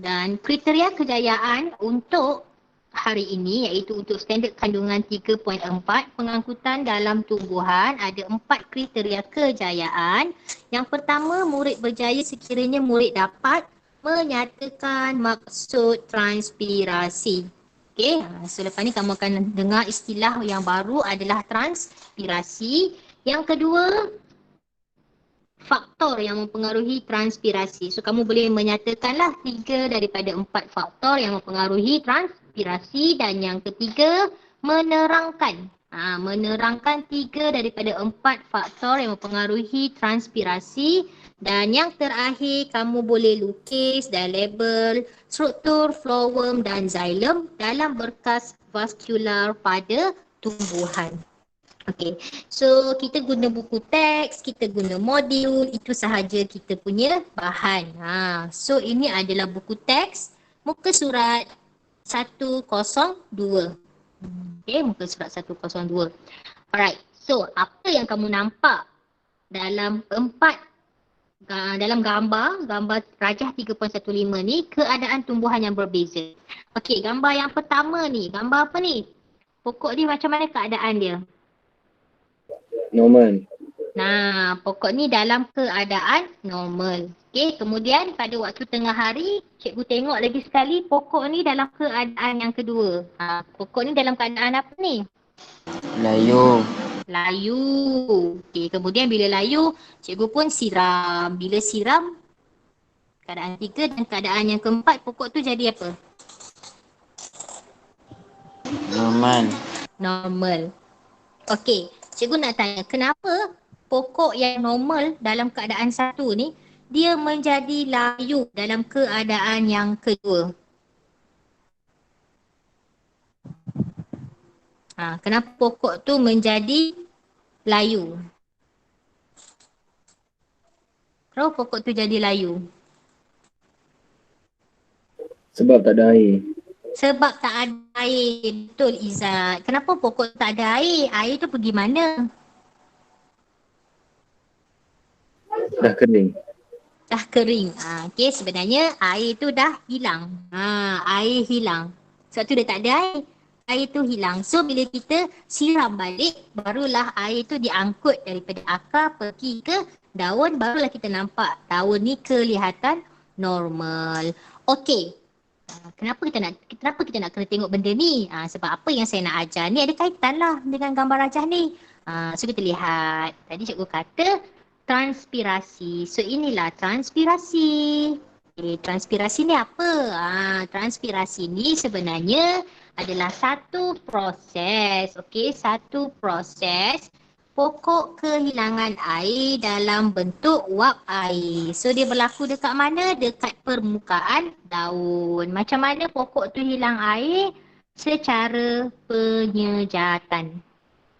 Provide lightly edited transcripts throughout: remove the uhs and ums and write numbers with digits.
Dan kriteria kejayaan untuk hari ini iaitu untuk standard kandungan 3.4 pengangkutan dalam tumbuhan ada 4 kriteria kejayaan. Yang pertama, murid berjaya sekiranya murid dapat menyatakan maksud transpirasi. Okey, so lepas ni kamu akan dengar istilah yang baru adalah transpirasi. Yang kedua, faktor yang mempengaruhi transpirasi. So kamu boleh menyatakanlah 3 daripada 4 faktor yang mempengaruhi transpirasi. Dan yang ketiga, menerangkan. Menerangkan 3 daripada 4 faktor yang mempengaruhi transpirasi. Dan yang terakhir, kamu boleh lukis dan label struktur phloem dan xylem dalam berkas vaskular pada tumbuhan. Okey, so kita guna buku teks, kita guna modul, itu sahaja kita punya bahan. So ini adalah buku teks, muka surat 102. Okey, muka surat 102. Alright, so apa yang kamu nampak dalam dalam gambar rajah 3.15 ni, keadaan tumbuhan yang berbeza. Okey, gambar yang pertama ni, gambar apa ni? Pokok ni macam mana keadaan dia? Normal. Nah, pokok ni dalam keadaan normal. Okey, kemudian pada waktu tengah hari, cikgu tengok lagi sekali pokok ni dalam keadaan yang kedua. Pokok ni dalam keadaan apa ni? Layu. Layu. Okey, kemudian bila layu, cikgu pun siram. Bila siram, keadaan tiga dan keadaan yang keempat, pokok tu jadi apa? Normal. Normal. Okey, cikgu nak tanya, kenapa pokok yang normal dalam keadaan satu ni, dia menjadi layu dalam keadaan yang kedua? Kenapa pokok tu menjadi layu? Kenapa pokok tu jadi layu? Sebab tak ada air. Sebab tak ada air. Betul, Izzat. Kenapa pokok tak ada air? Air tu pergi mana? Dah kering. Dah kering. Okey, sebenarnya air tu dah hilang. Air hilang. Sebab tu dia tak ada air. Air tu hilang. So bila kita siram balik, barulah air tu diangkut daripada akar pergi ke daun. Barulah kita nampak daun ni kelihatan normal. Okey. Kenapa kita nak kena tengok benda ni? Sebab apa yang saya nak ajar ni ada kaitan lah dengan gambar rajah ni. So kita lihat. Tadi cikgu kata transpirasi. So inilah transpirasi. Transpirasi ni apa? Transpirasi ni sebenarnya adalah satu proses. Okey, satu proses pokok kehilangan air dalam bentuk wap air. So dia berlaku dekat mana? Dekat permukaan daun. Macam mana pokok tu hilang air? Secara penyejatan.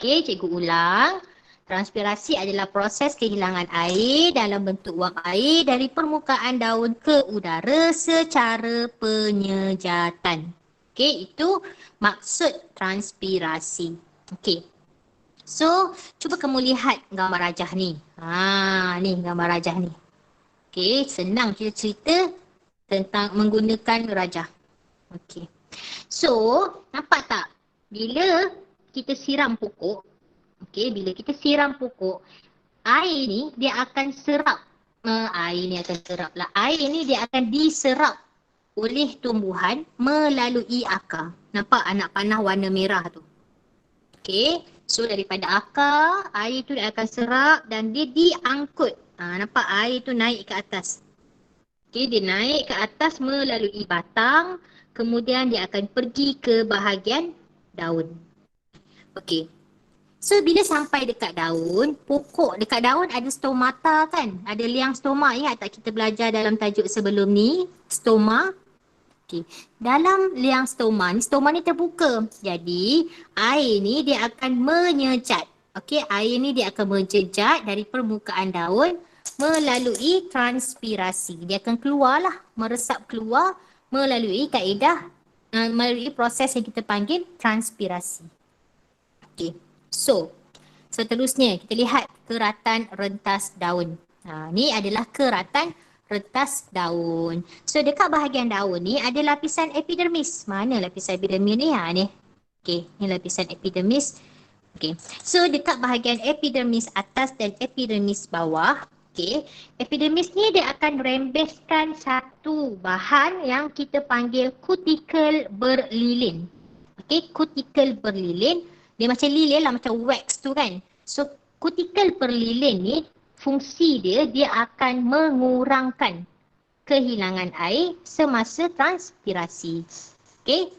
Okey, cikgu ulang. Transpirasi adalah proses kehilangan air dalam bentuk wap air dari permukaan daun ke udara secara penyejatan. Okey, itu maksud transpirasi. Okey. So, cuba kamu lihat gambar rajah ni. Ni gambar rajah ni. Okey, senang kita cerita tentang menggunakan rajah. Okey. So, nampak tak? Bila kita siram pokok, bila kita siram pokok, air ni dia akan serap. Air ni dia akan diserap oleh tumbuhan melalui akar. Nampak anak panah warna merah tu? Okey. So daripada akar, air tu dia akan serap dan dia diangkut. Nampak air tu naik ke atas. Okey, dia naik ke atas melalui batang. Kemudian dia akan pergi ke bahagian daun. Okey. So bila sampai dekat daun, pokok dekat daun ada stomata kan? Ada liang stoma, ingat tak kita belajar dalam tajuk sebelum ni? Stoma. Okey. Dalam liang stoma ni terbuka. Jadi air ni dia akan menyecat. Okey, air ni dia akan menjejat dari permukaan daun melalui transpirasi. Dia akan keluarlah, meresap keluar melalui melalui proses yang kita panggil transpirasi. Okey. So, seterusnya kita lihat keratan rentas daun. Ni adalah keratan Retas daun. So dekat bahagian daun ni ada lapisan epidermis. Mana lapisan epidermis ni? Ni. Okey, ni lapisan epidermis. Okey. So dekat bahagian epidermis atas dan epidermis bawah, okey, epidermis ni dia akan rembeskan satu bahan yang kita panggil kutikel berlilin. Okey, kutikel berlilin, dia macam lilin lah, macam wax tu kan. So kutikel berlilin ni fungsi dia akan mengurangkan kehilangan air semasa transpirasi. Okey.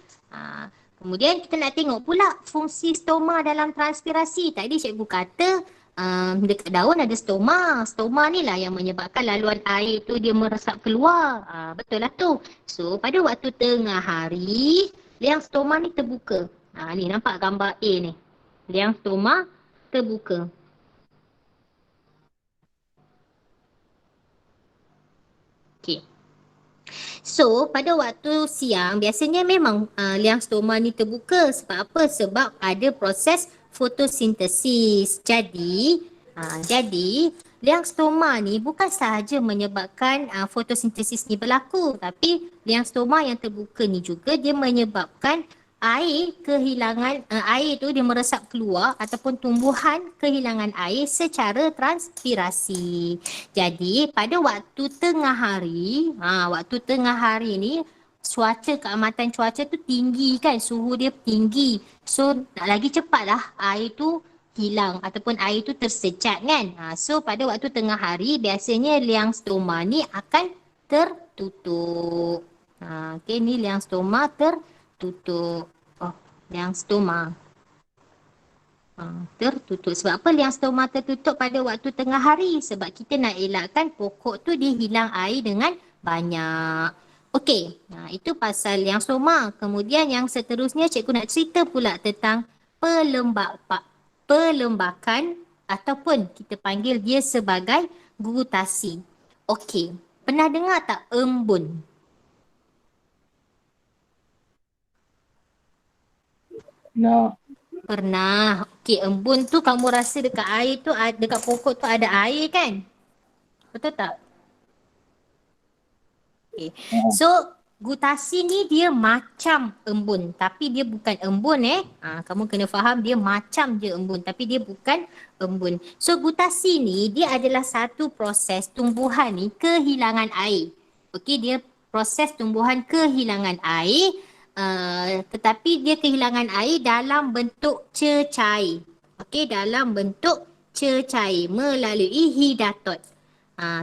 Kemudian kita nak tengok pula fungsi stoma dalam transpirasi. Tadi cikgu kata dekat daun ada stoma. Stoma ni lah yang menyebabkan laluan air tu dia meresap keluar. Betul lah tu. So pada waktu tengah hari, liang stoma ni terbuka. Ni nampak gambar A ni. Liang stoma terbuka. Okay. So pada waktu siang biasanya memang liang stoma ni terbuka. Sebab apa? Sebab ada proses fotosintesis. Jadi liang stoma ni bukan sahaja menyebabkan fotosintesis ni berlaku, tapi liang stoma yang terbuka ni juga dia menyebabkan air air tu dia meresap keluar ataupun tumbuhan kehilangan air secara transpirasi. Jadi pada waktu tengah hari ni keamatan cuaca tu tinggi kan, suhu dia tinggi. So nak lagi cepatlah air tu hilang ataupun air tu tersecat kan. So pada waktu tengah hari biasanya liang stoma ni akan tertutup. Okey, ni liang stoma tertutup. Liang stoma tertutup. Sebab apa liang stoma tertutup pada waktu tengah hari? Sebab kita nak elakkan pokok tu dia hilang air dengan banyak. Okey, itu pasal liang stoma. Kemudian yang seterusnya cikgu nak cerita pula tentang pelembakan ataupun kita panggil dia sebagai gutasi. Okey, pernah dengar tak embun? Pernah. Okey, embun tu kamu rasa dekat air tu, dekat pokok tu ada air kan? Betul tak? Okey. So gutasi ni dia macam embun tapi dia bukan embun kamu kena faham dia macam je embun tapi dia bukan embun. So gutasi ni dia adalah satu proses tumbuhan ni kehilangan air. Okey, dia proses tumbuhan kehilangan air tetapi dia kehilangan air dalam bentuk cecair. Okey, dalam bentuk cecair melalui hidatot.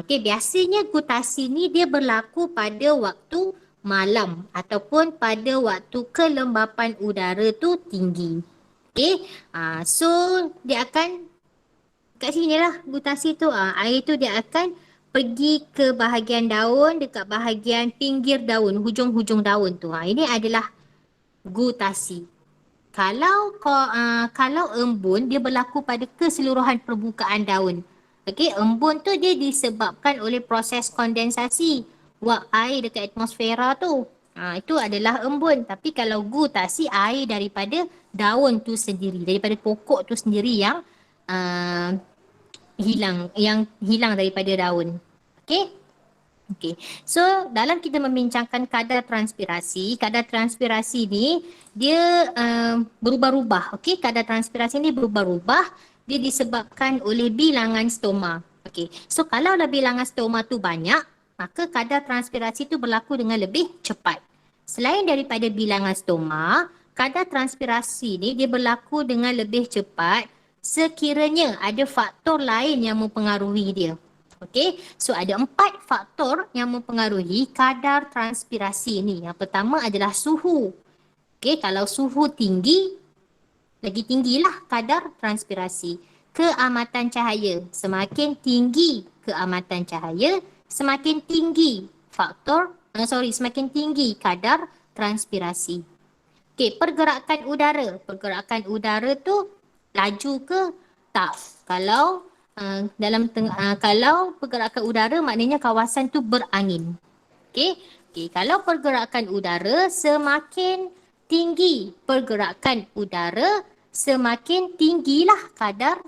Okey, biasanya gutasi ni dia berlaku pada waktu malam ataupun pada waktu kelembapan udara tu tinggi. Okey, so dia akan kat sini lah gutasi tu. Air tu dia akan pergi ke bahagian daun, dekat bahagian pinggir daun, hujung-hujung daun tu. Ini adalah gutasi. Kalau embun dia berlaku pada keseluruhan permukaan daun. Okey, embun tu dia disebabkan oleh proses kondensasi wap air dekat atmosfera tu. Itu adalah embun. Tapi kalau gutasi, air daripada daun tu sendiri, daripada pokok tu sendiri yang hilang daripada daun. Okey? Okey. So dalam kita membincangkan kadar transpirasi ni dia berubah-ubah. Okey, kadar transpirasi ni berubah-ubah, dia disebabkan oleh bilangan stoma. Okey. So kalau bilangan stoma tu banyak, maka kadar transpirasi tu berlaku dengan lebih cepat. Selain daripada bilangan stoma, kadar transpirasi ni dia berlaku dengan lebih cepat sekiranya ada faktor lain yang mempengaruhi dia. Okey, so ada 4 faktor yang mempengaruhi kadar transpirasi ni. Yang pertama adalah suhu. Okey, kalau suhu tinggi, lagi tinggilah kadar transpirasi. Keamatan cahaya, semakin tinggi keamatan cahaya, semakin tinggi semakin tinggi kadar transpirasi. Okey, pergerakan udara. Pergerakan udara tu laju ke tak? Kalau kalau pergerakan udara maknanya kawasan tu berangin. Okey, kalau pergerakan udara semakin tinggi pergerakan udara, semakin tinggilah kadar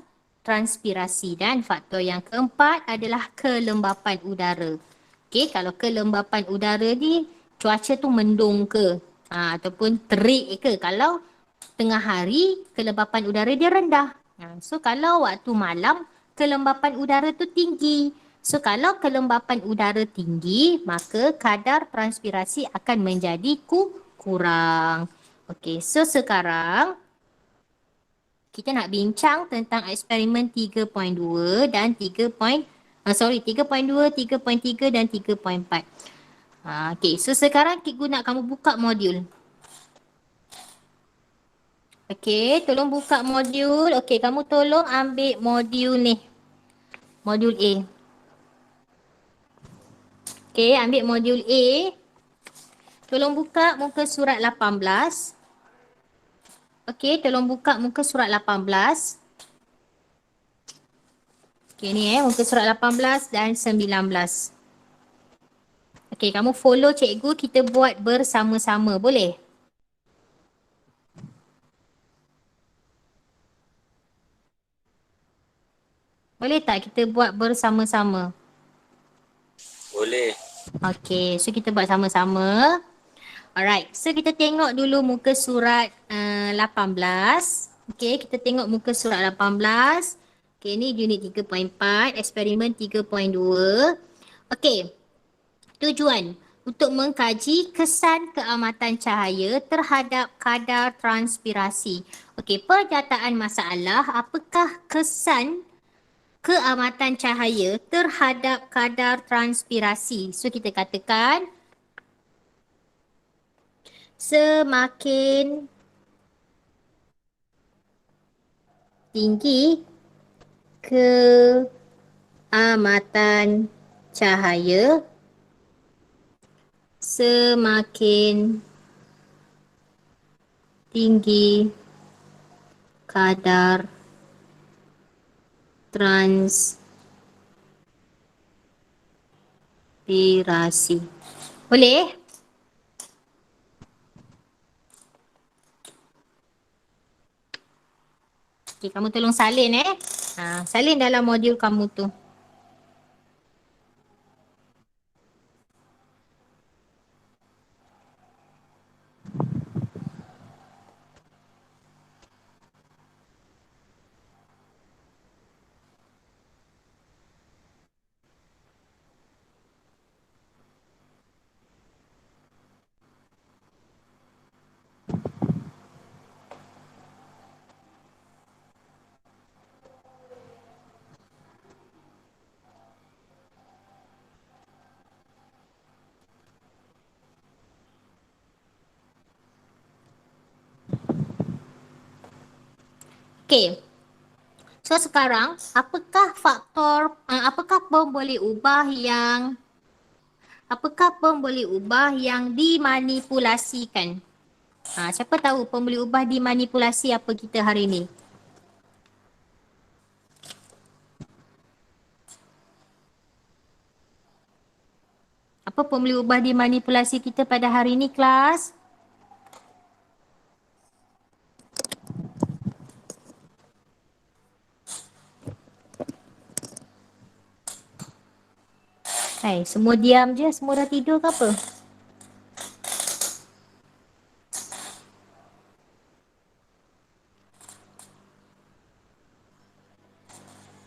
transpirasi. Dan faktor yang keempat adalah kelembapan udara. Okey, kalau kelembapan udara ni cuaca tu mendung ke ataupun terik ke. Kalau tengah hari kelembapan udara dia rendah. So kalau waktu malam kelembapan udara tu tinggi. So kalau kelembapan udara tinggi maka kadar transpirasi akan menjadi kurang. Okey, so sekarang kita nak bincang tentang eksperimen 3.2 dan 3.2, 3.3 dan 3.4. Okey, so sekarang cikgu nak kamu buka modul. Okey, tolong buka modul. Okey, kamu tolong ambil modul ni. Modul A. Okey, ambil modul A. Tolong buka muka surat 18. Okey, tolong buka muka surat 18. Okey, ni muka surat 18 dan 19. Okey, kamu follow cikgu, kita buat bersama-sama. Boleh? Boleh tak kita buat bersama-sama? Boleh. Okey, so kita buat sama-sama. Alright, so kita tengok dulu muka surat 18. Okey, kita tengok muka surat 18. Okey, ni unit 3.4, eksperimen 3.2. Okey, tujuan untuk mengkaji kesan keamatan cahaya terhadap kadar transpirasi. Okey, pernyataan masalah, apakah kesan keamatan cahaya terhadap kadar transpirasi? So kita katakan semakin tinggi keamatan cahaya, semakin tinggi kadar transpirasi. Boleh? Okay, kamu tolong salin salin dalam modul kamu tu. Okay. So sekarang, apakah pem boleh ubah yang dimanipulasikan? Siapa tahu pem boleh ubah dimanipulasi apa kita hari ni? Apa pem boleh ubah dimanipulasi kita pada hari ni, kelas? Hai, semua diam je, semua dah tidur ke apa?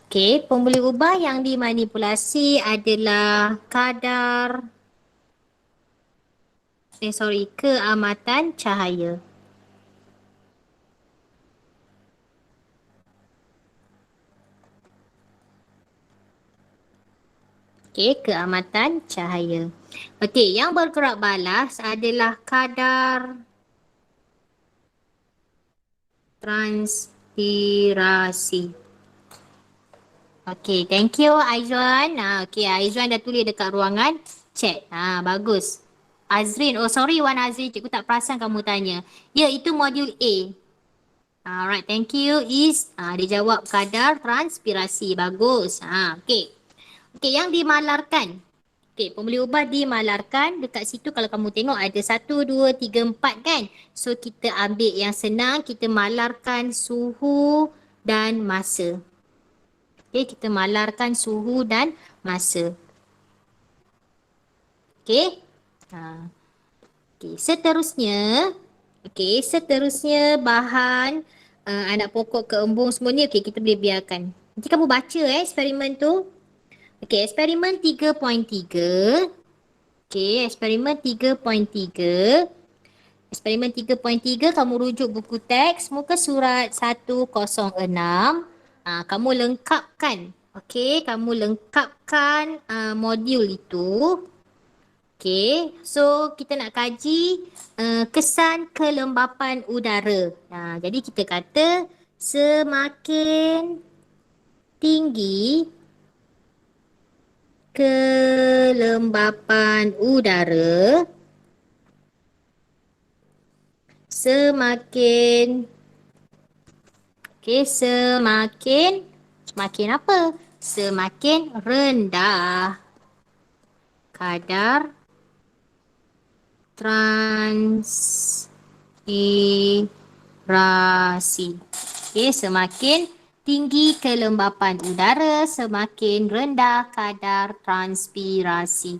Okey, pem boleh ubah yang dimanipulasi adalah kadar keamatan cahaya. Okey, keamatan cahaya. Okey, yang bergerak balas adalah kadar transpirasi. Okey, thank you Aizwan. Okey, Aizwan dah tulis dekat ruangan chat. Bagus. Azrin, oh sorry Wan Azrin, cikgu tak perasan kamu tanya. Ya, itu modul A. Alright, thank you Is. Dia jawab kadar transpirasi. Bagus. Okey. Okey, yang dimalarkan. Okey, pembeli ubah dimalarkan. Dekat situ kalau kamu tengok ada 1, 2, 3, 4 kan. So kita ambil yang senang, kita malarkan suhu dan masa. Okey, kita malarkan suhu dan masa. Okey. Okey, seterusnya bahan anak pokok keembung semua ni okey kita boleh biarkan. Nanti kamu baca eksperimen tu. Okey, eksperimen 3.3. Okey, eksperimen 3.3. Eksperimen 3.3 kamu rujuk buku teks muka surat 106. Kamu lengkapkan. Okey, kamu lengkapkan modul itu. Okey, so kita nak kaji kesan kelembapan udara. Jadi kita kata semakin tinggi kelembapan udara, semakin semakin apa? Semakin rendah kadar transpirasi. Okey, semakin tinggi kelembapan udara, semakin rendah kadar transpirasi.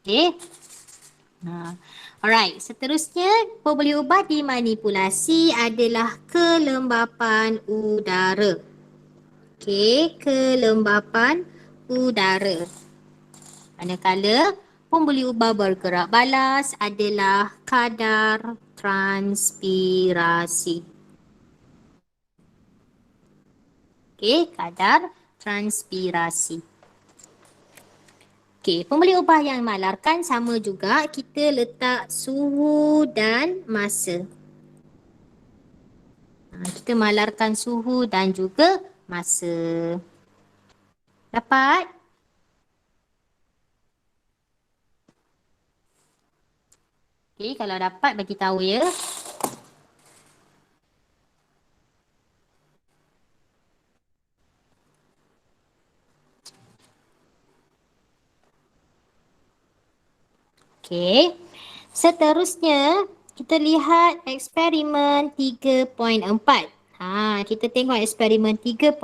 Okey. Alright, seterusnya boleh ubah dimanipulasi adalah kelembapan udara. Okey, kelembapan udara. Manakala pembuluh ubah bergerak balas adalah kadar transpirasi. Okey, kadar transpirasi. Okey, pembuluh ubah yang malarkan sama juga, kita letak suhu dan masa. Kita malarkan suhu dan juga masa. Dapat? Okey, kalau dapat bagi tahu ya. Okey. Seterusnya, kita lihat eksperimen 3.4. Kita tengok eksperimen 3.4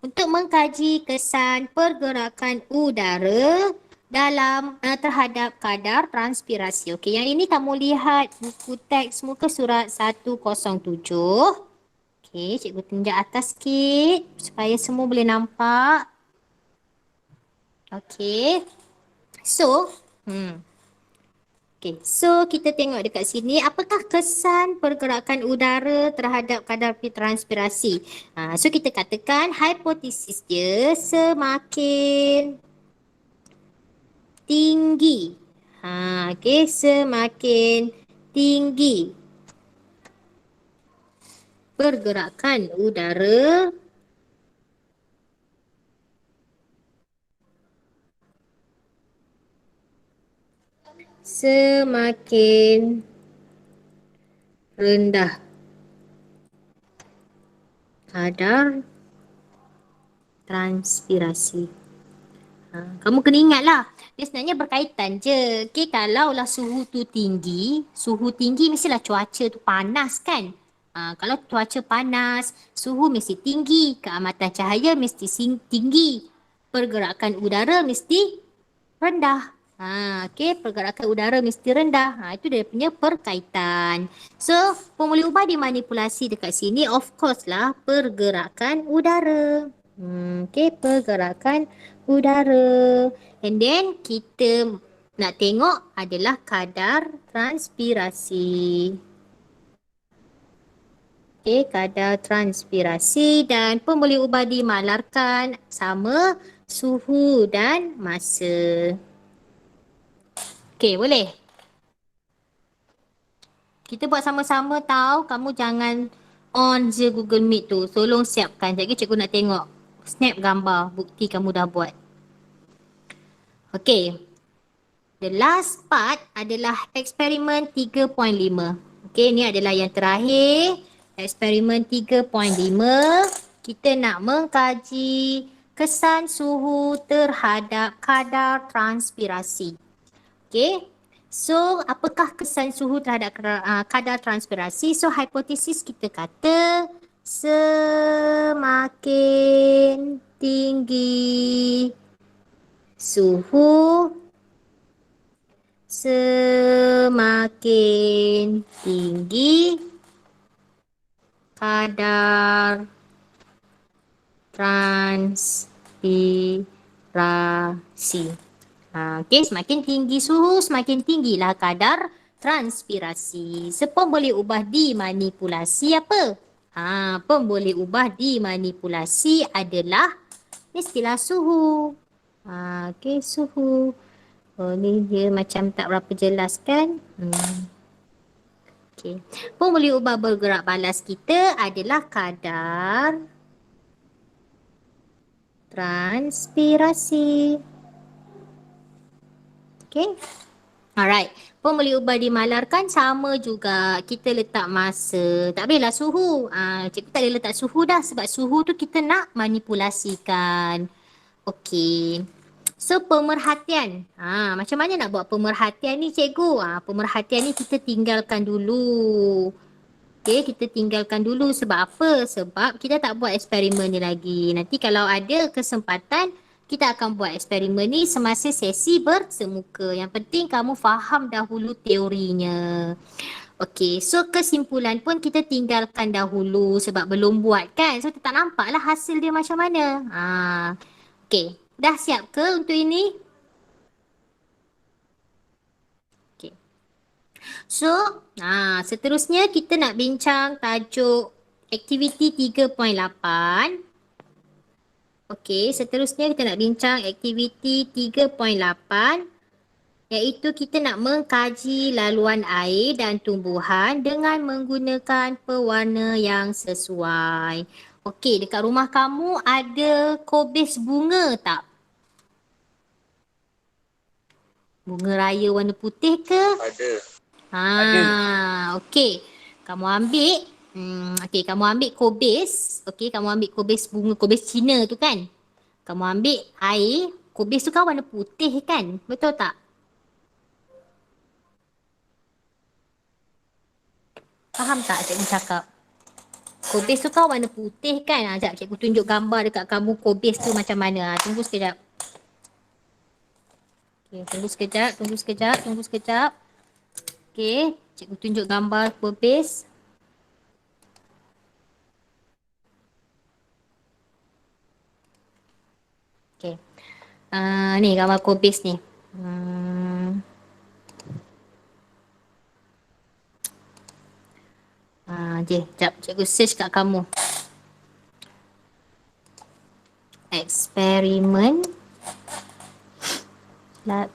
untuk mengkaji kesan pergerakan udara dalam terhadap kadar transpirasi. Okey, yang ini kamu lihat buku teks muka surat 107. Okey, cikgu tunjuk atas sikit supaya semua boleh nampak. Okey. So, kita tengok dekat sini apakah kesan pergerakan udara terhadap kadar transpirasi. So kita katakan hipotesis dia semakin tinggi. Semakin tinggi pergerakan udara semakin rendah kadar transpirasi. Kamu kena ingatlah, dia sebenarnya berkaitan je. Okay, kalaulah suhu tu tinggi, mestilah cuaca tu panas kan. Kalau cuaca panas, suhu mesti tinggi, keamatan cahaya mesti tinggi, pergerakan udara mesti rendah. Pergerakan udara mesti rendah. Itu dia punya perkaitan. So, pembuluh ubah dimanipulasi dekat sini, of course lah, pergerakan udara. Pergerakan udara. And then, kita nak tengok adalah kadar transpirasi. Kadar transpirasi dan pembuluh ubah dimalarkan sama suhu dan masa. Okey, boleh? Kita buat sama-sama tahu. Kamu jangan on je Google Meet tu. Tolong siapkan. Sekejap cikgu nak tengok snap gambar bukti kamu dah buat. Okey. The last part adalah eksperimen 3.5. Okey, ni adalah yang terakhir. Eksperimen 3.5. Kita nak mengkaji kesan suhu terhadap kadar transpirasi. Okey. So, apakah kesan suhu terhadap kadar transpirasi? So, hipotesis kita kata Semakin tinggi suhu, semakin tinggi kadar transpirasi. Okey, semakin tinggi suhu, semakin tinggilah kadar transpirasi. Pem boleh ubah dimanipulasi apa? Pem boleh ubah dimanipulasi adalah istilah suhu. Okey, suhu. Oh, ni dia macam tak berapa jelas kan? Okey. Pem boleh ubah bergerak balas kita adalah kadar transpirasi. Okay. Alright. Pun boleh ubah dimalarkan sama juga. Kita letak masa. Tak bolehlah suhu. Cikgu tak boleh letak suhu dah. Sebab suhu tu kita nak manipulasikan. Okay. So, pemerhatian. Macam mana nak buat pemerhatian ni cikgu? Pemerhatian ni kita tinggalkan dulu. Okay, kita tinggalkan dulu. Sebab apa? Sebab kita tak buat eksperimen ni lagi. Nanti kalau ada kesempatan, kita akan buat eksperimen ni semasa sesi bersemuka. Yang penting kamu faham dahulu teorinya. Okay, so kesimpulan pun kita tinggalkan dahulu sebab belum buat kan. So, kita tak nampak lah hasil dia macam mana. Okay, dah siap ke untuk ini? Okay. So, seterusnya kita nak bincang tajuk aktiviti 3.8. Okey, seterusnya kita nak bincang aktiviti 3.8 iaitu kita nak mengkaji laluan air dan tumbuhan dengan menggunakan pewarna yang sesuai. Okey, dekat rumah kamu ada kobis bunga tak? Bunga raya warna putih ke? Ada. Ada. Okey. Kamu ambil okey, kamu ambil kobis. Okey, kamu ambil kobis bunga, kobis Cina tu kan? Kamu ambil air, kobis tu kan warna putih kan? Betul tak? Faham tak cikgu cakap? Kobis tu kan warna putih kan? Sekejap cikgu tunjuk gambar dekat kamu kobis tu macam mana. Tunggu sekejap. Okey, tunggu sekejap, tunggu sekejap, tunggu sekejap. Okey, cikgu tunjuk gambar kobis. Okey. Ni gambar kobis ni. Sekejap cikgu search kat kamu. Eksperimen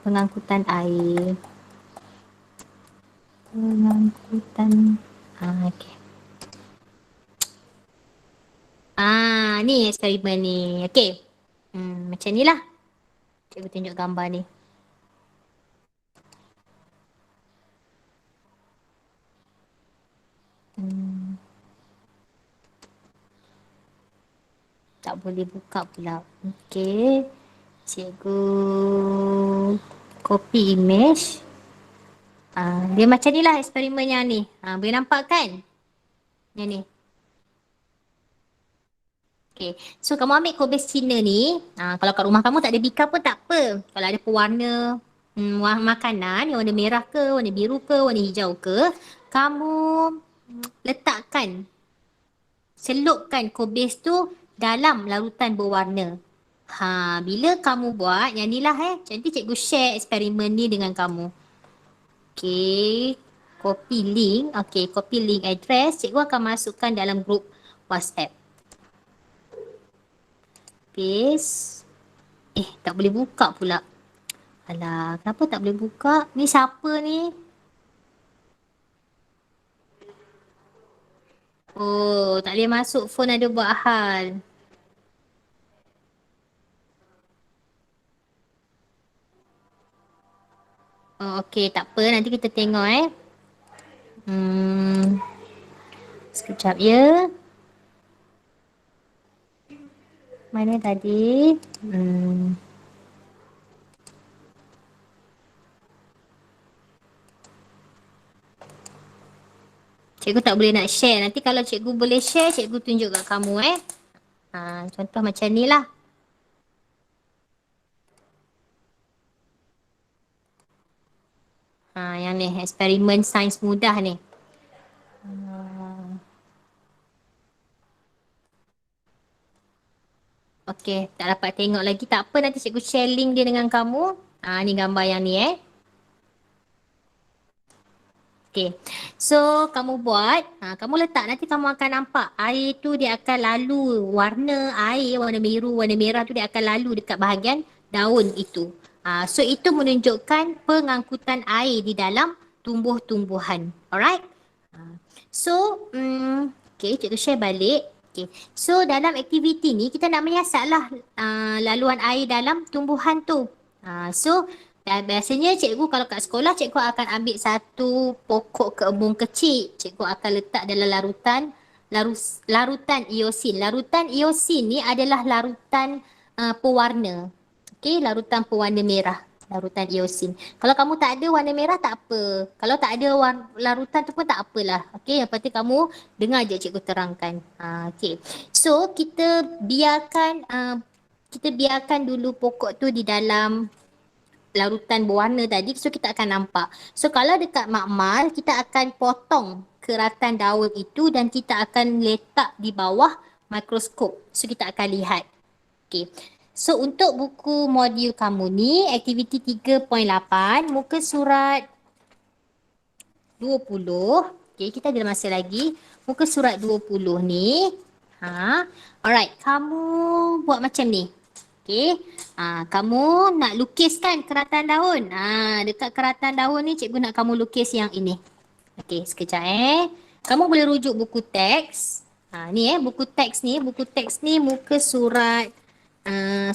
pengangkutan air. Pengangkutan. Okey. Ni eksperimen ni. Okey. Macam ni lah. Cikgu tunjuk gambar ni. Tak boleh buka pula. Okey. Cikgu copy image. Dia macam ni lah eksperimen yang ni. Boleh nampak kan? Yang ni. Okay. So, kamu ambil kobis Cina ni. Kalau kat rumah kamu tak ada bika pun tak apa. Kalau ada pewarna makanan yang warna merah ke, warna biru ke, warna hijau ke, kamu letakkan, selupkan kobis tu dalam larutan berwarna. Bila kamu buat, yang ni lah nanti cikgu share eksperimen ni dengan kamu. Okay, copy link. Okay, copy link address. Cikgu akan masukkan dalam grup WhatsApp. Paste. Tak boleh buka pula. Alah, kenapa tak boleh buka? Ni siapa ni? Oh, tak boleh masuk phone ada buat hal. Oh, okey, tak apa. Nanti kita tengok Sekejap ya. Mana tadi? Cikgu tak boleh nak share. Nanti kalau cikgu boleh share, cikgu tunjuk kat kamu contoh macam ni lah. Yang ni eksperimen sains mudah ni. Okey, tak dapat tengok lagi. Tak apa, nanti cikgu share link dia dengan kamu. Ni gambar yang ni Okay. So, kamu buat, kamu letak, nanti kamu akan nampak air tu dia akan lalu, warna air, warna biru, warna merah tu dia akan lalu dekat bahagian daun itu. So, itu menunjukkan pengangkutan air di dalam tumbuh-tumbuhan. Alright? So, okay, cikgu share balik. Okay. So, dalam aktiviti ni, kita nak menyiasatlah laluan air dalam tumbuhan tu. So, dan biasanya cikgu kalau kat sekolah, cikgu akan ambil satu pokok kebun kecil. Cikgu akan letak dalam larutan iosin. Larutan iosin ni adalah larutan pewarna. Okey, larutan pewarna merah. Larutan iosin. Kalau kamu tak ada warna merah tak apa. Kalau tak ada larutan tu pun tak apalah. Okey, yang penting kamu dengar je cikgu terangkan. Okey. So, kita biarkan dulu pokok tu di dalam larutan berwarna tadi, so kita akan nampak. So kalau dekat makmal, kita akan potong keratan daun itu dan kita akan letak di bawah mikroskop. So kita akan lihat. Okay. So untuk buku modul kamu ni, aktiviti 3.8, muka surat 20. Okay, kita ada masa lagi. Muka surat 20 ni. Alright, kamu buat macam ni. Okay. Kamu nak lukiskan keratan daun. Dekat keratan daun ni cikgu nak kamu lukis yang ini. Okay, sekejap Kamu boleh rujuk buku teks. Ni buku teks ni. Buku teks ni muka surat 110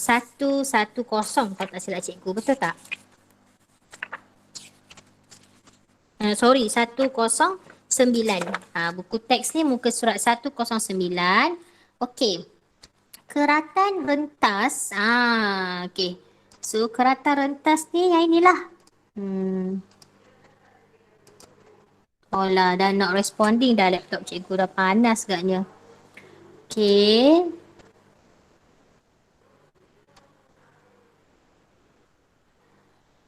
kalau tak silap cikgu. Betul tak? Sorry, 109. Buku teks ni muka surat 109. Okay. Keratan rentas. Okay. So, keratan rentas ni yang inilah. Oh lah, dah not responding dah laptop cikgu. Dah panas agaknya. Okay.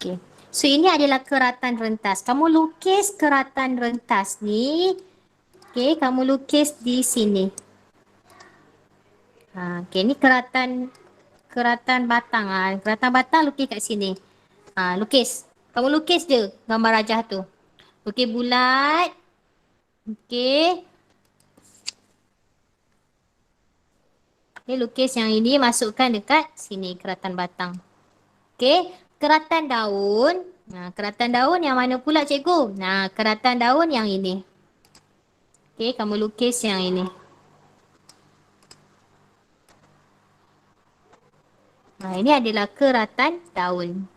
Okay. So, ini adalah keratan rentas. Kamu lukis keratan rentas ni. Okay, kamu lukis di sini. Okay, ni keratan batang. Keratan batang lukis kat sini. Lukis. Kamu lukis je gambar rajah tu. Okey, bulat. Okey. Okay, lukis yang ini masukkan dekat sini keratan batang. Okey, keratan daun. Keratan daun yang mana pula cikgu? Keratan daun yang ini. Okey, kamu lukis yang ini. Ini adalah keratan daun.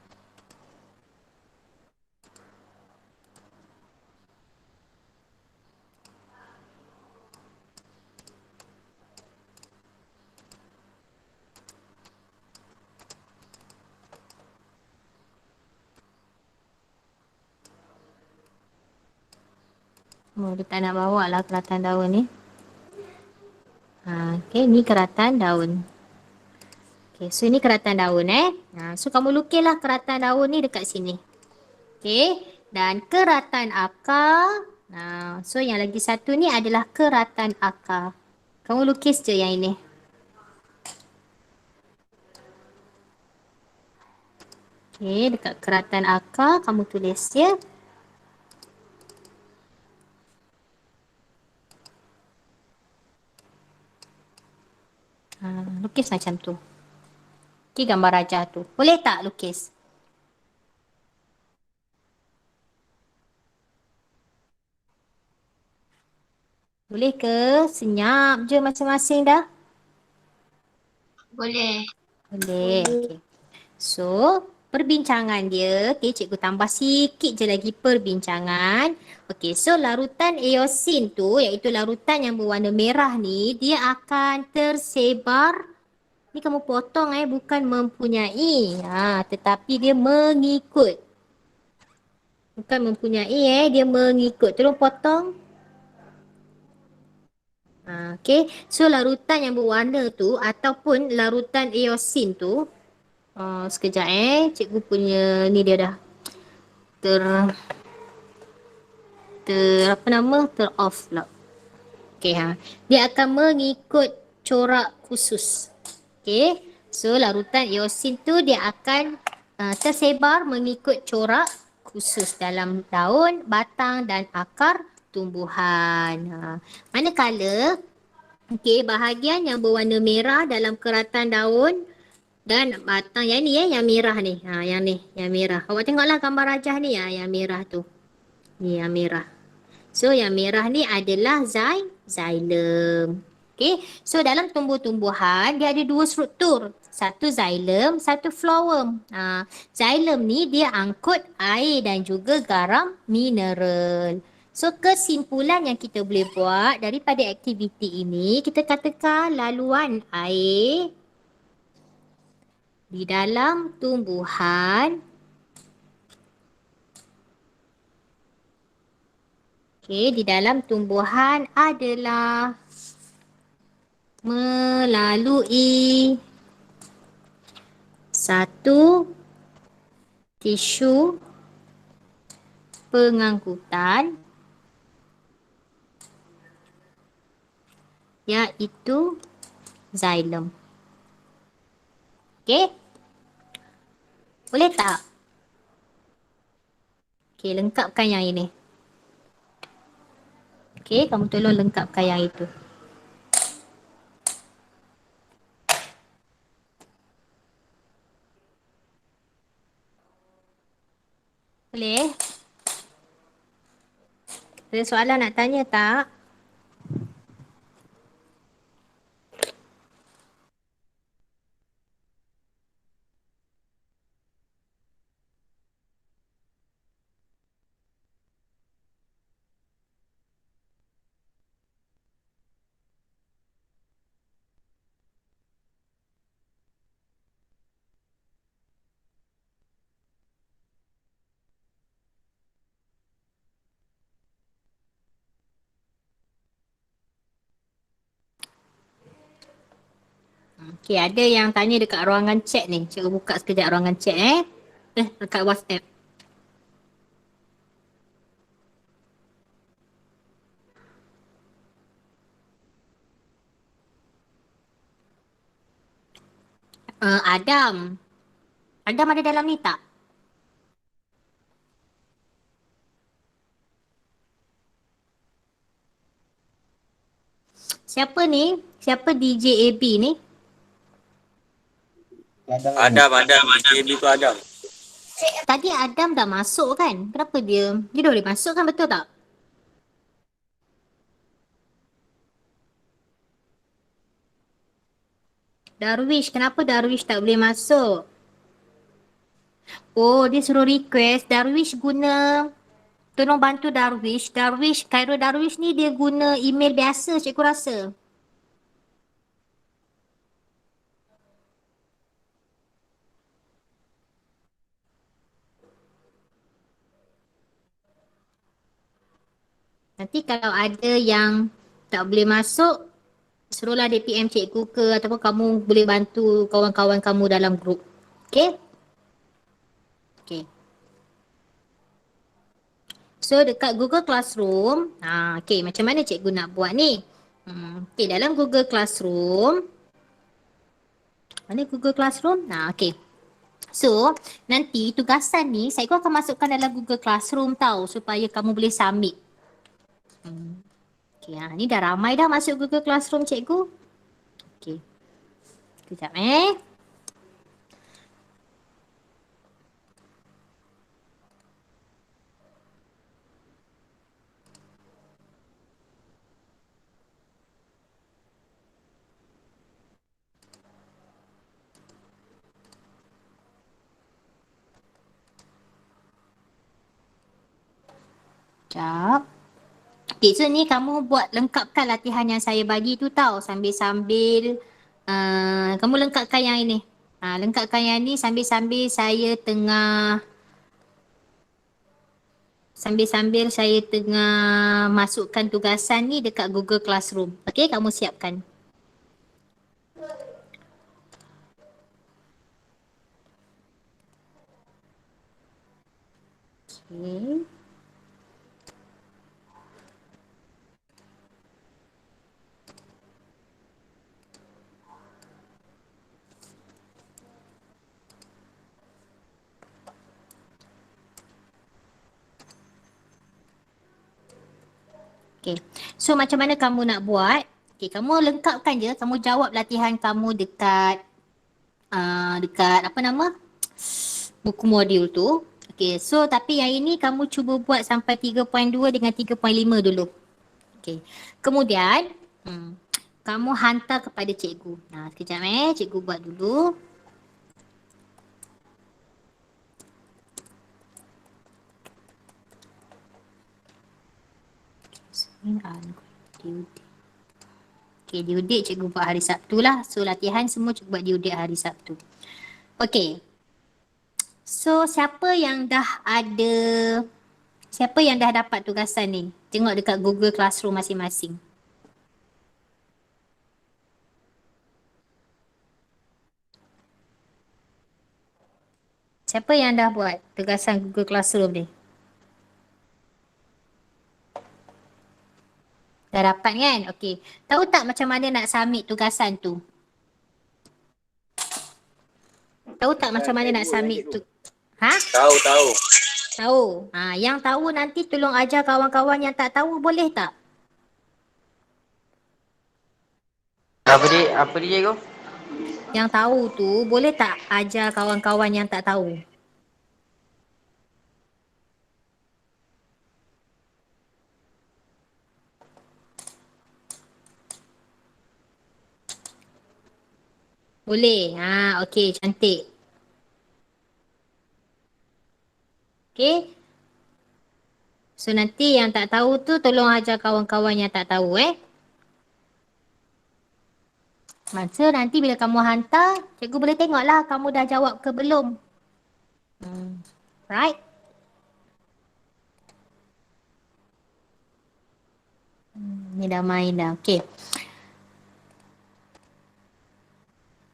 Dia tak nak bawa lah keratan daun ni. Okey, ni keratan daun. Okay, so ini keratan daun So kamu lukislah keratan daun ni dekat sini. Okay, dan keratan akar. So yang lagi satu ni adalah keratan akar. Kamu lukis je yang ini. Okay, dekat keratan akar kamu tulis ya. Lukis macam tu. Okay, gambar rajah tu. Boleh tak lukis? Boleh ke? Senyap je masing-masing dah. Boleh. Boleh. Okay. So, perbincangan dia. Okay, cikgu tambah sikit je lagi perbincangan. Okay, so larutan eosin tu, iaitu larutan yang berwarna merah ni, dia akan tersebar. Ni kamu potong bukan mempunyai. Tetapi dia mengikut. Bukan mempunyai dia mengikut. Tolong potong. Okay, so larutan yang berwarna tu ataupun larutan eosin tu, sekejap cikgu punya ni dia dah ter apa nama, ter off pula. Okay, dia akan mengikut corak khusus. Okay, so larutan eosin tu dia akan tersebar mengikut corak khusus dalam daun, batang dan akar tumbuhan. Manakala bahagian yang berwarna merah dalam keratan daun dan batang yang ni yang merah ni. Yang ni, yang merah. Awak tengoklah gambar rajah ni yang merah tu. Ni yang merah. So yang merah ni adalah xylem. Okay, so dalam tumbuh-tumbuhan dia ada dua struktur. Satu xylem, satu phloem. Xylem ni dia angkut air dan juga garam mineral. So kesimpulan yang kita boleh buat daripada aktiviti ini, kita katakan laluan air di dalam tumbuhan di dalam tumbuhan adalah melalui satu tisu pengangkutan iaitu xylem. Okey? Boleh tak? Okey, lengkapkan yang ini. Okey, kamu tolong lengkapkan yang itu. Boleh? Ada soalan nak tanya tak? Okey, ada yang tanya dekat ruangan chat ni. Cikgu buka sekejap ruangan chat dekat WhatsApp. Adam. Adam ada dalam ni tak? Siapa ni? Siapa DJ AB ni? Adam. KB tu Adam. Tadi Adam dah masuk kan? Kenapa dia? Dia dah boleh masuk kan, betul tak? Darwish, kenapa Darwish tak boleh masuk? Oh, dia suruh request. Darwish guna, tolong bantu Darwish. Darwish, Khairul Darwish ni dia guna email biasa cikgu rasa. Nanti kalau ada yang tak boleh masuk, suruhlah dia PM cikgu ke ataupun kamu boleh bantu kawan-kawan kamu dalam grup. Okay? Okay. So dekat Google Classroom, okay, macam mana cikgu nak buat ni? Okay, dalam Google Classroom, mana Google Classroom? Okay. So, nanti tugasan ni cikgu akan masukkan dalam Google Classroom tau supaya kamu boleh submit. Okay, ni dah ramai dah masuk Google Classroom cikgu. Okay. Sekejap Sekejap. Okay, so ni kamu buat lengkapkan latihan yang saya bagi tu tau. Sambil-sambil kamu lengkapkan yang ini. Lengkapkan yang ni sambil-sambil saya tengah Sambil-sambil saya tengah masukkan tugasan ni dekat Google Classroom. Okey, kamu siapkan. Okey. Okay. So macam mana kamu nak buat? Okay, kamu lengkapkan je. Kamu jawab latihan kamu dekat dekat apa nama? Buku modul tu. Okay, so tapi yang ini kamu cuba buat sampai 3.2 dengan 3.5 dulu. Okay. Kemudian, kamu hantar kepada cikgu. Nah, sekejap cikgu buat dulu. Okay, due date cikgu buat hari Sabtu lah. So, latihan semua cikgu buat due date hari Sabtu. Okay. So, siapa yang dah dapat tugasan ni? Tengok dekat Google Classroom masing-masing. Siapa yang dah buat tugasan Google Classroom ni? Dah dapat kan? Okey. Tahu tak macam mana nak submit tugasan tu? Tahu tak macam mana nak submit tu? Ha? Tahu. Tahu. Yang tahu nanti tolong ajar kawan-kawan yang tak tahu, boleh tak? Apa dia cikgu? Yang tahu tu boleh tak ajar kawan-kawan yang tak tahu? Boleh. Okey, cantik. Okey. So nanti yang tak tahu tu tolong ajar kawan-kawan yang tak tahu Masa nanti bila kamu hantar, cikgu boleh tengoklah kamu dah jawab ke belum. Right? Ni dah main dah. Okay.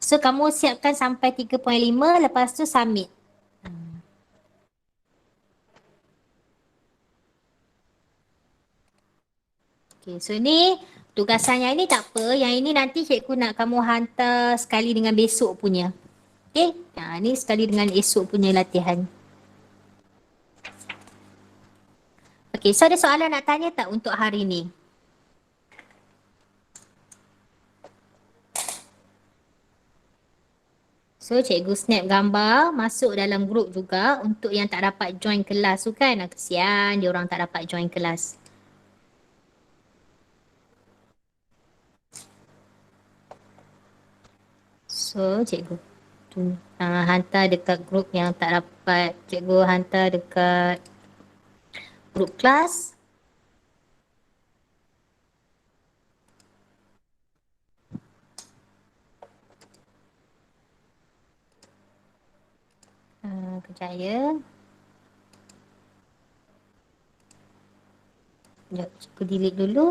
So kamu siapkan sampai 3.5, lepas tu submit. Okay, so ni tugasannya ini tak apa. Yang ini nanti cikgu nak kamu hantar sekali dengan besok punya. Okay, ni sekali dengan esok punya latihan. Okay, so ada soalan nak tanya tak untuk hari ni? So, cikgu snap gambar, masuk dalam grup juga untuk yang tak dapat join kelas tu kan. Kesian dia orang tak dapat join kelas. So, cikgu hantar dekat grup yang tak dapat. Cikgu hantar dekat grup kelas. Kejap ya. Sekejap, cikgu delete dulu.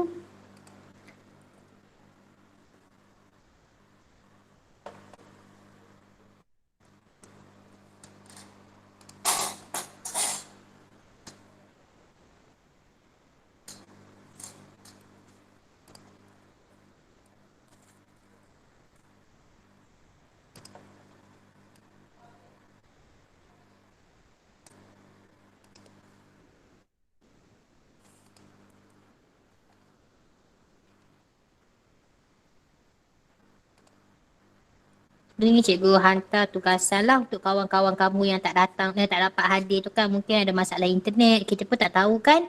Ini cikgu hantar tugasan lah untuk kawan-kawan kamu yang tak datang, tak dapat hadir tu kan. Mungkin ada masalah internet, kita pun tak tahu kan.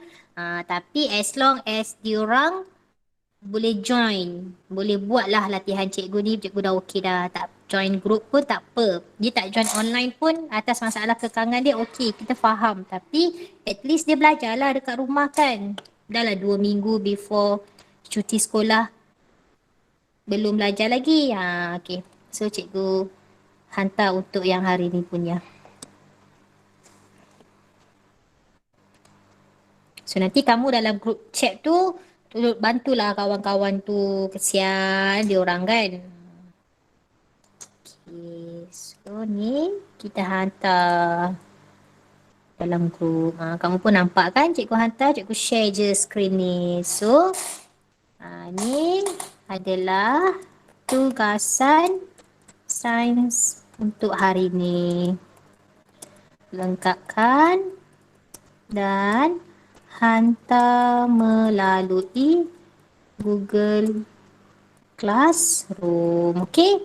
Tapi as long as diorang boleh join, boleh buatlah latihan cikgu ni, cikgu dah okey dah. Tak join group pun tak apa. Dia tak join online pun atas masalah kekangan dia okey, kita faham. Tapi at least dia belajarlah dekat rumah kan. Dah lah 2 minggu before cuti sekolah. Belum belajar lagi. Okey. So cikgu hantar untuk yang hari ni punya. So nanti kamu dalam group chat tu turut bantulah kawan-kawan tu, kesian dia orang kan. Okay, so ni kita hantar dalam group. Kamu pun nampak kan cikgu hantar, cikgu share je screen ni. So ni adalah tugasan sains untuk hari ni. Lengkapkan dan hantar melalui Google Classroom. Okey?